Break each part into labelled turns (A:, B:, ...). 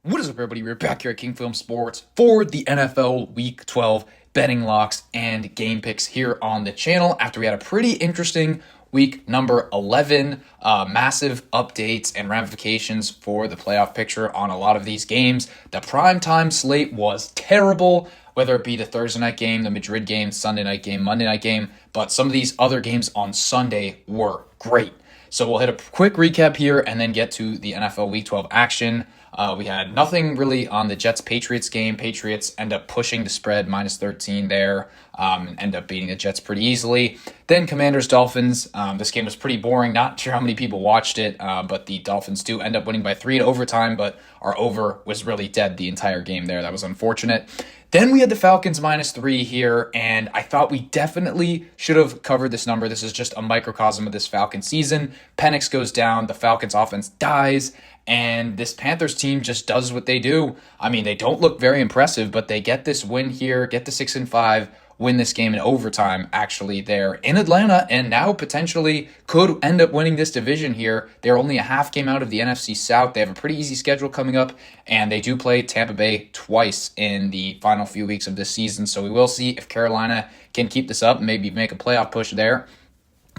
A: What is up, everybody? We're back here at King Film Sports for the NFL Week 12 betting locks and game picks here on the channel after we had a pretty interesting week number 11. Massive updates and ramifications for the playoff picture on a lot of these games. The primetime slate was terrible, whether it be the Thursday night game, the Madrid game, Sunday night game, Monday night game, but some of these other games on Sunday were great. So we'll hit a quick recap here and then get to the NFL Week 12 action. We had nothing really on the Jets-Patriots game. Patriots end up pushing the spread -13 there, and end up beating the Jets pretty easily. Then Commanders-Dolphins. This game was pretty boring. Not sure how many people watched it, but the Dolphins do end up winning by 3 in overtime, but our over was really dead the entire game there. That was unfortunate. Then we had the Falcons -3 here, and I thought we definitely should have covered this number. This is just a microcosm of this Falcons season. Penix goes down, the Falcons offense dies, and this Panthers team just does what they do. I mean, they don't look very impressive, but they get this win here, get to 6-5, win this game in overtime, actually, there in Atlanta, and now potentially could end up winning this division here. They're only a half game out of the NFC South. They have a pretty easy schedule coming up, and they do play Tampa Bay twice in the final few weeks of this season, so we will see if Carolina can keep this up and maybe make a playoff push there.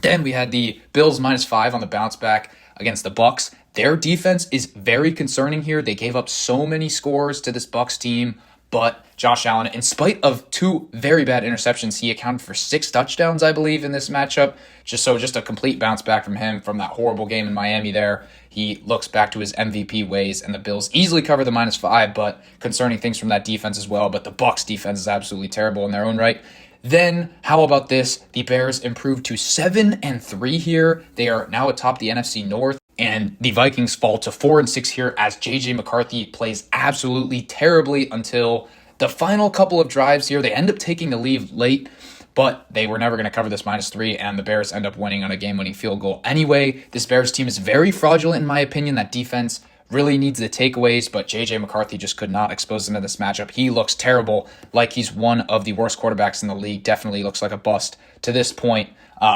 A: Then we had the Bills -5 on the bounce back against the Bucs. Their defense is very concerning here. They gave up so many scores to this Bucs team, but Josh Allen, in spite of 2 very bad interceptions, he accounted for 6 touchdowns, I believe, in this matchup. Just a complete bounce back from him from that horrible game in Miami there. He looks back to his MVP ways, and the Bills easily cover the -5, but concerning things from that defense as well. But the Bucs defense is absolutely terrible in their own right. Then, how about this? The Bears improved to 7-3 here. They are now atop the NFC North. And the Vikings fall to 4-6 here as J.J. McCarthy plays absolutely terribly until the final couple of drives here. They end up taking the lead late, but they were never going to cover this -3, and the Bears end up winning on a game-winning field goal anyway. This Bears team is very fraudulent, in my opinion. That defense really needs the takeaways, but J.J. McCarthy just could not expose them in this matchup. He looks terrible, like he's one of the worst quarterbacks in the league. Definitely looks like a bust to this point.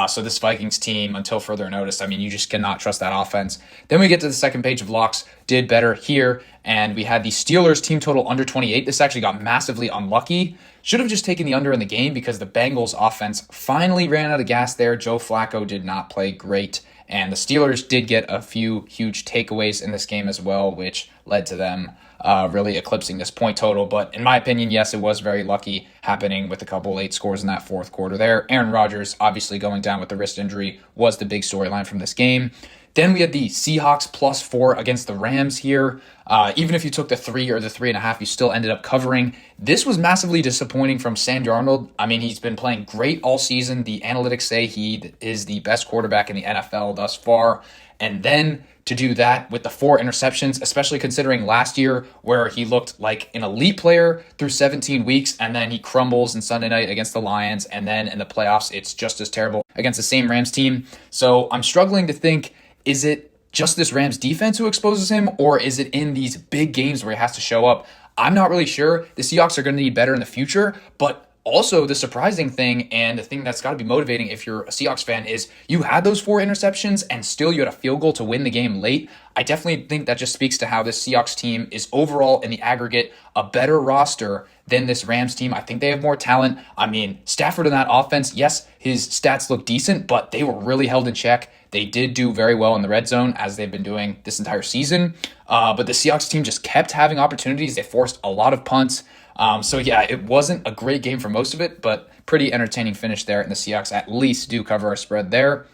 A: So this Vikings team, until further notice, I mean, you just cannot trust that offense. Then we get to the second page of locks, did better here, and we had the Steelers team total under 28. This actually got massively unlucky. Should have just taken the under in the game because the Bengals offense finally ran out of gas there. Joe Flacco did not play great, and the Steelers did get a few huge takeaways in this game as well, which led to them really eclipsing this point total. But in my opinion, yes, it was very lucky happening with a couple late scores in that fourth quarter there. Aaron Rodgers obviously going down with the wrist injury was the big storyline from this game. Then we had the Seahawks +4 against the Rams here. Even if you took the 3 or the 3.5, you still ended up covering. This was massively disappointing from Sam Darnold. I mean, he's been playing great all season. The analytics say he is the best quarterback in the NFL thus far. And then to do that with the 4 interceptions, especially considering last year where he looked like an elite player through 17 weeks, and then he crumbles in Sunday night against the Lions, and then in the playoffs, it's just as terrible against the same Rams team. So I'm struggling to think, is it just this Rams defense who exposes him, or is it in these big games where he has to show up? I'm not really sure. The Seahawks are going to need better in the future, but also the surprising thing, and the thing that's got to be motivating if you're a Seahawks fan, is you had those 4 interceptions and still you had a field goal to win the game late. I definitely think that just speaks to how this Seahawks team is overall in the aggregate a better roster than this Rams team. I think they have more talent. I mean, Stafford in that offense, yes, his stats look decent, but they were really held in check. They did do very well in the red zone, as they've been doing this entire season. But the Seahawks team just kept having opportunities. They forced a lot of punts. So yeah, it wasn't a great game for most of it, but pretty entertaining finish there. And the Seahawks at least do cover a spread there.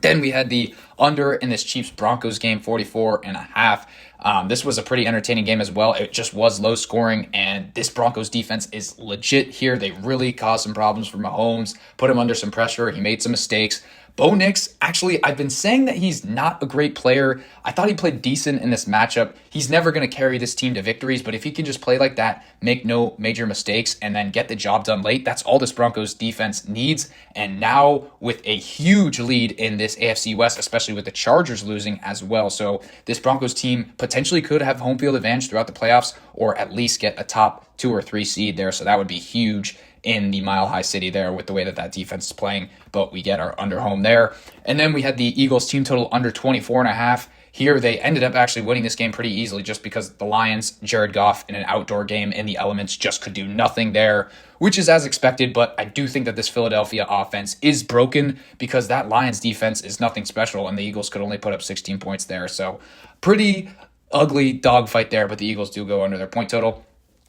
A: Then we had the under in this Chiefs-Broncos game, 44.5. This was a pretty entertaining game as well. It just was low scoring, and this Broncos defense is legit here. They really caused some problems for Mahomes, put him under some pressure. He made some mistakes. Bo Nix, actually, I've been saying that he's not a great player. I thought he played decent in this matchup. He's never going to carry this team to victories, but if he can just play like that, make no major mistakes, and then get the job done late, that's all this Broncos defense needs. And now with a huge lead in this AFC West, especially with the Chargers losing as well. So this Broncos team potentially could have home field advantage throughout the playoffs, or at least get a top 2 or 3 seed there. So that would be huge in the Mile High City there with the way that that defense is playing, but we get our under home there. And then we had the Eagles team total under 24.5. here. They ended up actually winning this game pretty easily just because the Lions, Jared Goff, in an outdoor game in the elements just could do nothing there, which is as expected. But I do think that this Philadelphia offense is broken because that Lions defense is nothing special, and the Eagles could only put up 16 points there. So pretty ugly dogfight there, but the Eagles do go under their point total.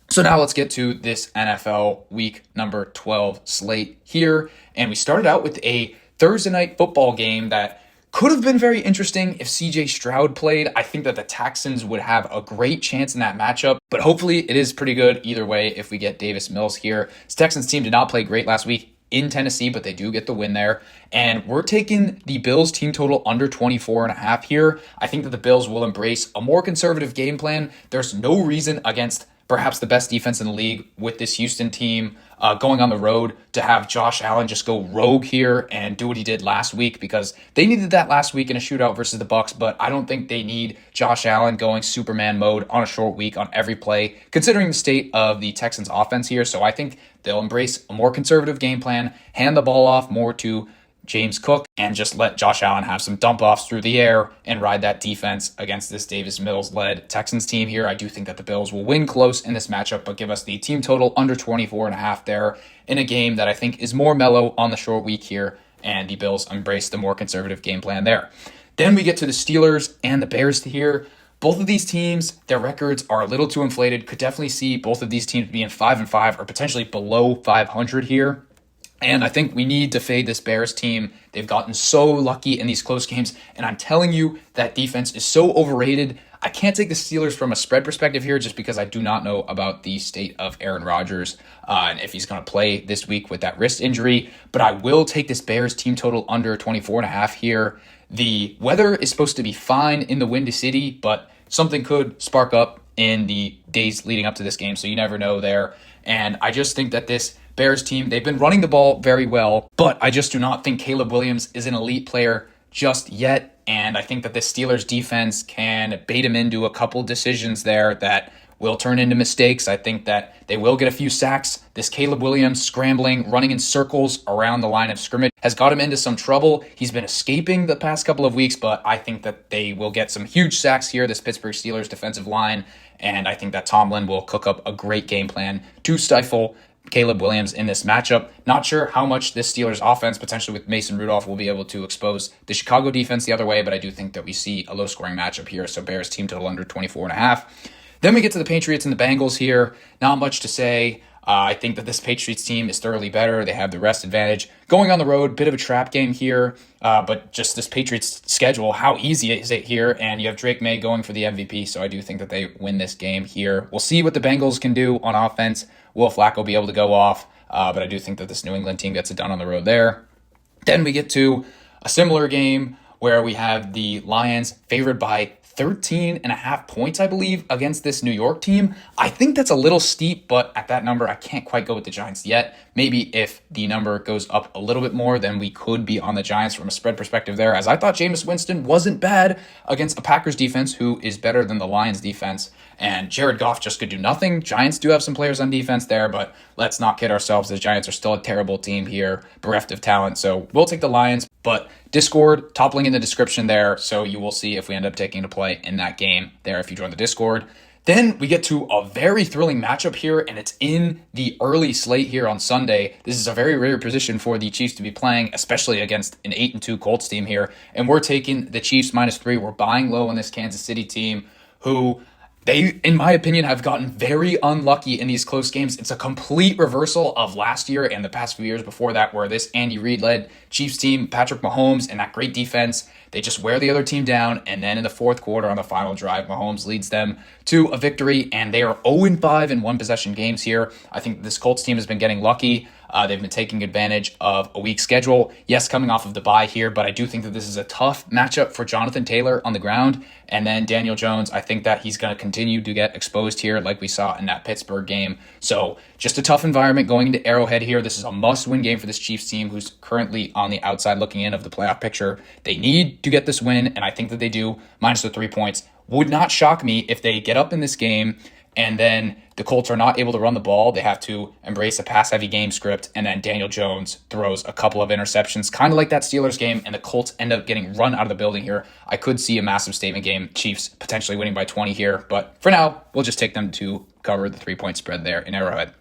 A: So now let's get to this NFL week number 12 slate here. And we started out with a Thursday night football game that could have been very interesting if CJ Stroud played. I think that the Texans would have a great chance in that matchup, but hopefully it is pretty good either way if we get Davis Mills here. This Texans team did not play great last week in Tennessee, but they do get the win there. And we're taking the Bills team total under 24.5 here. I think that the Bills will embrace a more conservative game plan. There's no reason against perhaps the best defense in the league with this Houston team going on the road to have Josh Allen just go rogue here and do what he did last week, because they needed that last week in a shootout versus the Bucs, but I don't think they need Josh Allen going Superman mode on a short week on every play, considering the state of the Texans offense here. So I think they'll embrace a more conservative game plan, hand the ball off more to James Cook, and just let Josh Allen have some dump offs through the air and ride that defense against this Davis Mills-led Texans team here. I do think that the Bills will win close in this matchup, but give us the team total under 24.5 there in a game that I think is more mellow on the short week here, and the Bills embrace the more conservative game plan there. Then we get to the Steelers and the Bears here. Both of these teams, their records are a little too inflated. Could definitely see both of these teams being 5-5 or potentially below 500 here. And I think we need to fade this Bears team. They've gotten so lucky in these close games. And I'm telling you, that defense is so overrated. I can't take the Steelers from a spread perspective here just because I do not know about the state of Aaron Rodgers and if he's going to play this week with that wrist injury. But I will take this Bears team total under 24.5 here. The weather is supposed to be fine in the Windy City, but something could spark up in the days leading up to this game. So you never know there. And I just think that this Bears team, they've been running the ball very well, but I just do not think Caleb Williams is an elite player just yet. And I think that the Steelers defense can bait him into a couple decisions there that will turn into mistakes. I think that they will get a few sacks. This Caleb Williams scrambling, running in circles around the line of scrimmage has got him into some trouble. He's been escaping the past couple of weeks, but I think that they will get some huge sacks here, this Pittsburgh Steelers defensive line. And I think that Tomlin will cook up a great game plan to stifle Caleb Williams in this matchup. Not sure how much this Steelers offense, potentially with Mason Rudolph, will be able to expose the Chicago defense the other way, but I do think that we see a low-scoring matchup here, so Bears team total under 24.5. Then we get to the Patriots and the Bengals here. Not much to say. I think that this Patriots team is thoroughly better. They have the rest advantage. Going on the road, bit of a trap game here, but just this Patriots schedule, how easy is it here? And you have Drake May going for the MVP, so I do think that they win this game here. We'll see what the Bengals can do on offense. Will Flacco be able to go off? But I do think that this New England team gets it done on the road there. Then we get to a similar game where we have the Lions favored by 13.5 points, I believe, against this New York team. I think that's a little steep, but at that number, I can't quite go with the Giants yet. Maybe if the number goes up a little bit more, then we could be on the Giants from a spread perspective there, as I thought Jameis Winston wasn't bad against a Packers defense who is better than the Lions defense, and Jared Goff just could do nothing. Giants do have some players on defense there, but let's not kid ourselves. The Giants are still a terrible team here, bereft of talent, so we'll take the Lions, but Discord, top link in the description there, so you will see if we end up taking a play in that game there if you join the Discord. Then we get to a very thrilling matchup here, and it's in the early slate here on Sunday. This is a very rare position for the Chiefs to be playing, especially against an 8-2 Colts team here, and we're taking the Chiefs -3. We're buying low on this Kansas City team who they, in my opinion, have gotten very unlucky in these close games. It's a complete reversal of last year and the past few years before that, where this Andy Reid-led Chiefs team, Patrick Mahomes, and that great defense, they just wear the other team down, and then in the fourth quarter on the final drive, Mahomes leads them to a victory, and they are 0-5 in one-possession games here. I think this Colts team has been getting lucky. They've been taking advantage of a weak schedule. Yes, coming off of the bye here, but I do think that this is a tough matchup for Jonathan Taylor on the ground. And then Daniel Jones, I think that he's going to continue to get exposed here like we saw in that Pittsburgh game. So just a tough environment going into Arrowhead here. This is a must-win game for this Chiefs team who's currently on the outside looking in of the playoff picture. They need to get this win, and I think that they do. -3 points. Would not shock me if they get up in this game And then the Colts are not able to run the ball. They have to embrace a pass-heavy game script. And then Daniel Jones throws a couple of interceptions, kind of like that Steelers game. And the Colts end up getting run out of the building here. I could see a massive statement game. Chiefs potentially winning by 20 here. But for now, we'll just take them to cover the 3-point spread there in Arrowhead.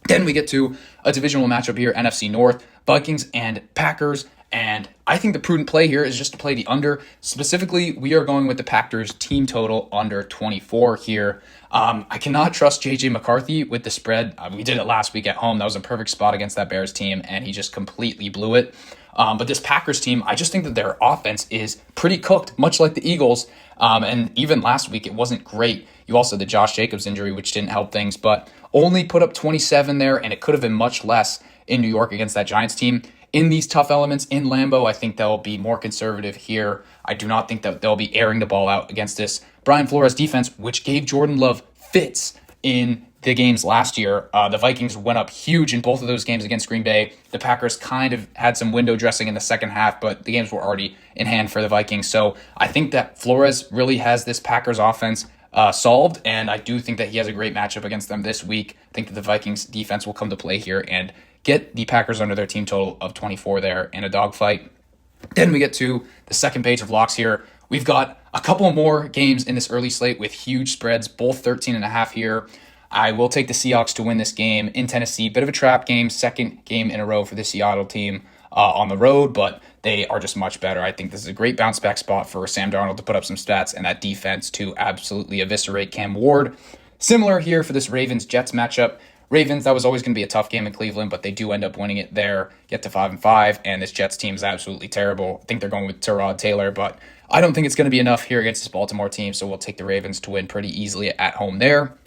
A: Then we get to a divisional matchup here, NFC North, Vikings and Packers. And I think the prudent play here is just to play the under. Specifically, we are going with the Packers team total under 24 here. I cannot trust J.J. McCarthy with the spread. We did it last week at home. That was a perfect spot against that Bears team, and he just completely blew it. But this Packers team, I just think that their offense is pretty cooked, much like the Eagles. And even last week, it wasn't great. You also had the Josh Jacobs injury, which didn't help things, but only put up 27 there, and it could have been much less in New York against that Giants team. In these tough elements in Lambeau, I think they'll be more conservative here. I do not think that they'll be airing the ball out against this Brian Flores defense, which gave Jordan Love fits in the games last year. The Vikings went up huge in both of those games against Green Bay. The Packers kind of had some window dressing in the second half, but the games were already in hand for the Vikings. So I think that Flores really has this Packers offense solved, and I do think that he has a great matchup against them this week. I think that the Vikings defense will come to play here and get the Packers under their team total of 24 there in a dogfight. Then we get to the second page of locks here. We've got a couple more games in this early slate with huge spreads, both 13.5 here. I will take the Seahawks to win this game in Tennessee. Bit of a trap game, second game in a row for the Seattle team on the road, but they are just much better. I think this is a great bounce back spot for Sam Darnold to put up some stats and that defense to absolutely eviscerate Cam Ward. Similar here for this Ravens-Jets matchup. Ravens, that was always going to be a tough game in Cleveland, but they do end up winning it there, get to 5-5, and this Jets team is absolutely terrible. I think they're going with Tyrod Taylor, but I don't think it's going to be enough here against this Baltimore team, so we'll take the Ravens to win pretty easily at home there.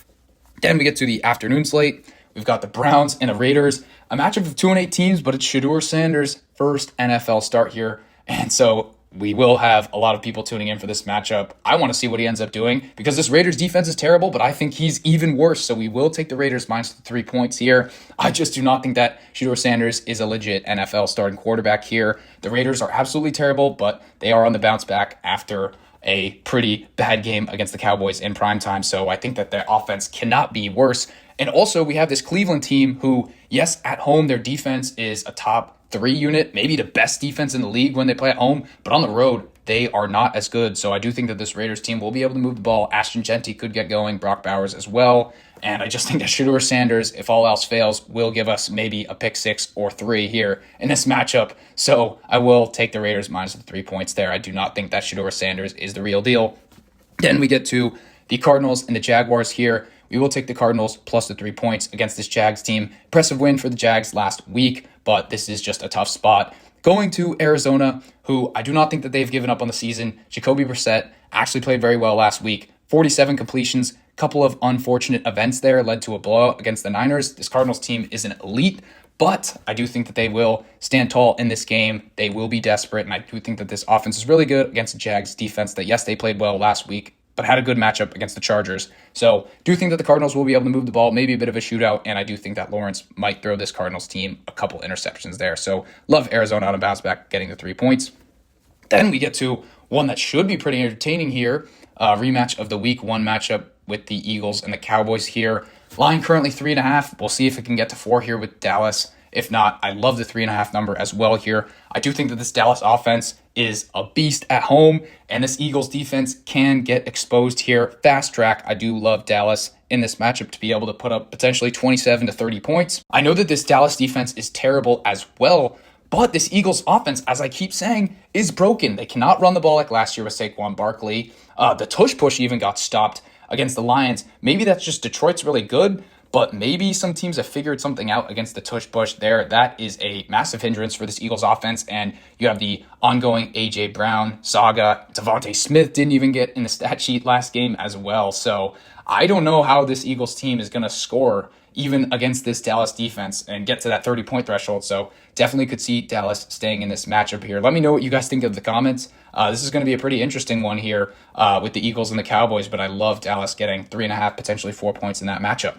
A: Then we get to the afternoon slate. We've got the Browns and the Raiders, a matchup of 2-8 teams, but it's Shedeur Sanders' first NFL start here, and so we will have a lot of people tuning in for this matchup. I want to see what he ends up doing because this Raiders defense is terrible, but I think he's even worse. So we will take the Raiders minus the 3 points here. I just do not think that Shedeur Sanders is a legit NFL starting quarterback here. The Raiders are absolutely terrible, but they are on the bounce back after a pretty bad game against the Cowboys in primetime. So I think that their offense cannot be worse. And also we have this Cleveland team who, yes, at home, their defense is a top 3 unit, maybe the best defense in the league when they play at home, but on the road, they are not as good. So I do think that this Raiders team will be able to move the ball. Ashton Genty could get going, Brock Bowers as well. And I just think that Shedeur Sanders, if all else fails, will give us maybe a pick 6 or 3 here in this matchup. So I will take the Raiders minus the 3 points there. I do not think that Shedeur Sanders is the real deal. Then we get to the Cardinals and the Jaguars here. We will take the Cardinals plus the 3 points against this Jags team. Impressive win for the Jags last week, but this is just a tough spot. Going to Arizona, who I do not think that they've given up on the season. Jacoby Brissett actually played very well last week. 47 completions, couple of unfortunate events there led to a blowout against the Niners. This Cardinals team isn't elite, but I do think that they will stand tall in this game. They will be desperate, and I do think that this offense is really good against the Jags defense that, yes, they played well last week, but had a good matchup against the Chargers. So do think that the Cardinals will be able to move the ball, maybe a bit of a shootout, and I do think that Lawrence might throw this Cardinals team a couple interceptions there. So love Arizona on a bounce back, getting the 3 points. Then we get to one that should be pretty entertaining here, rematch of the Week 1 matchup with the Eagles and the Cowboys here. Line currently 3.5. We'll see if it can get to 4 here with Dallas. If not, I love the 3.5 number as well here. I do think that this Dallas offense is a beast at home, and this Eagles defense can get exposed here. Fast track, I do love Dallas in this matchup to be able to put up potentially 27 to 30 points. I know that this Dallas defense is terrible as well, but this Eagles offense, as I keep saying, is broken. They cannot run the ball like last year with Saquon Barkley. The tush push even got stopped against the Lions. Maybe that's just Detroit's really good, but maybe some teams have figured something out against the tush push there. That is a massive hindrance for this Eagles offense. And you have the ongoing A.J. Brown saga. Devontae Smith didn't even get in the stat sheet last game as well. So I don't know how this Eagles team is going to score even against this Dallas defense and get to that 30-point threshold. So definitely could see Dallas staying in this matchup here. Let me know what you guys think of the comments. This is going to be a pretty interesting one here with the Eagles and the Cowboys, but I love Dallas getting 3.5, potentially 4 points in that matchup.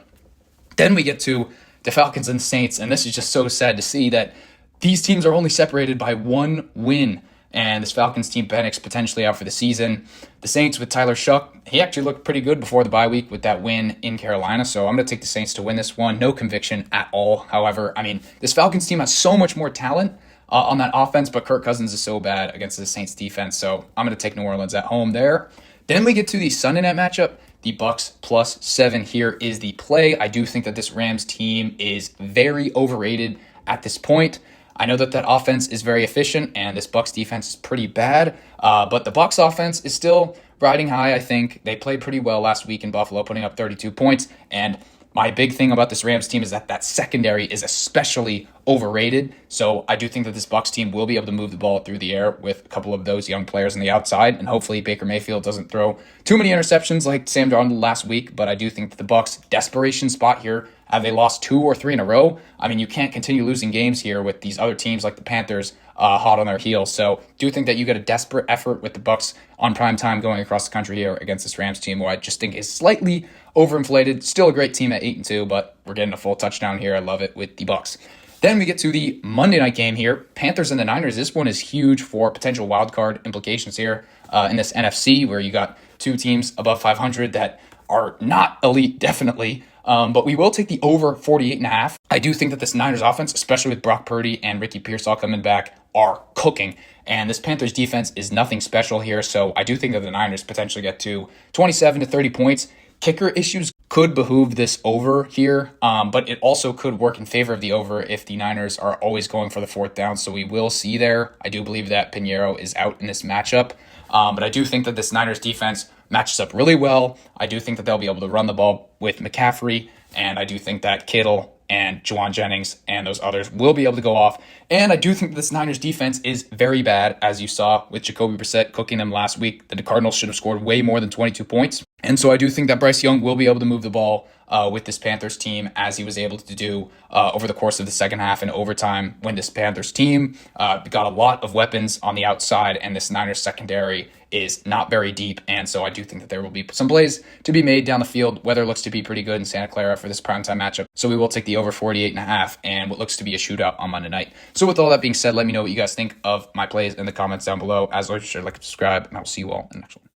A: Then we get to the Falcons and Saints, and this is just so sad to see that these teams are only separated by 1 win. and this Falcons team, Penix, potentially out for the season. The Saints with Tyler Shuck, he actually looked pretty good before the bye week with that win in Carolina, so I'm going to take the Saints to win this one. No conviction at all. However, I mean, this Falcons team has so much more talent on that offense, but Kirk Cousins is so bad against the Saints defense, so I'm going to take New Orleans at home there. Then we get to the Sunday night matchup. The Bucks +7 here is the play. I do think that this Rams team is very overrated at this point. I know that offense is very efficient and this Bucks defense is pretty bad, but the Bucks offense is still riding high. I think they played pretty well last week in Buffalo, putting up 32 points. And my big thing about this Rams team is that secondary is especially overrated. So I do think that this Bucks team will be able to move the ball through the air with a couple of those young players on the outside. And hopefully Baker Mayfield doesn't throw too many interceptions like Sam Darnold last week. But I do think that the Bucks' desperation spot here, have they lost 2 or 3 in a row? I mean, you can't continue losing games here with these other teams like the Panthers hot on their heels. So do think that you get a desperate effort with the Bucks on prime time going across the country here against this Rams team, who I just think is slightly overinflated. Still a great team at 8-2, but we're getting a full touchdown here. I love it with the Bucks. Then we get to the Monday night game here, Panthers and the Niners. This one is huge for potential wildcard implications here in this NFC, where you got 2 teams above 500 that are not elite, definitely. But we will take the over 48.5. I do think that this Niners offense, especially with Brock Purdy and Ricky Pearsall coming back, are cooking. And this Panthers defense is nothing special here. So I do think that the Niners potentially get to 27 to 30 points. Kicker issues could behoove this over here, but it also could work in favor of the over if the Niners are always going for the 4th down. So we will see there. I do believe that Pinheiro is out in this matchup. But I do think that this Niners defense matches up really well. I do think that they'll be able to run the ball with McCaffrey, and I do think that Kittle and Juwan Jennings and those others will be able to go off. And I do think that this Niners defense is very bad, as you saw with Jacoby Brissett cooking them last week. The Cardinals should have scored way more than 22 points. And so I do think that Bryce Young will be able to move the ball with this Panthers team, as he was able to do over the course of the second half and overtime, when this Panthers team got a lot of weapons on the outside, and this Niners secondary is not very deep. And so I do think that there will be some plays to be made down the field. Weather looks to be pretty good in Santa Clara for this primetime matchup. So we will take the over 48.5 and what looks to be a shootout on Monday night. So with all that being said, let me know what you guys think of my plays in the comments down below. As always, share, like, subscribe, and I will see you all in the next one.